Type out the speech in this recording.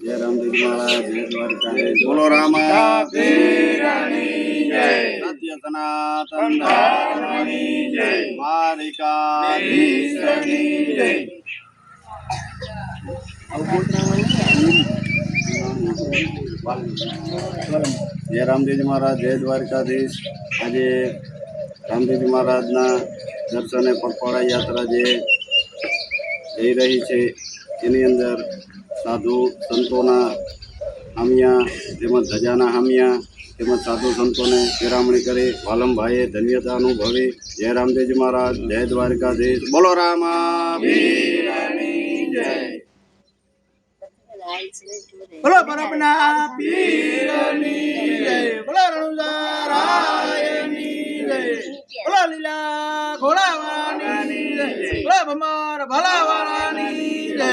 જય રામદેવ મહારાજ, જય દ્વારકાધીશ, બોલો રામા પીરની જય, સત્ય સનાતન ધર્મની જય, દ્વારિકાધીશની જય. જય રામદેવજી મહારાજ, જય દ્વારકાધીશ. આજે રામદેવજી મહારાજના દર્શને પગપાળા યાત્રા જે જઈ રહી છે એની અંદર સાધુ સંતોના હામિયા તેમજ ધજાના હામિયા તેમજ સાધુ સંતોને શિરામણી કરી વાલમભાઈએ ધન્યતા અનુભવી. જય રામદેવજી મહારાજ, જય દ્વારકાધીશ, બોલો રામા પીરની જય. બોલો પરબના પીરની જય, બોલો રણુજારાયની જય, બોલો લીલા ઘોડાવાળાની જય, બોલો ભમર ભલાવાળાની જય.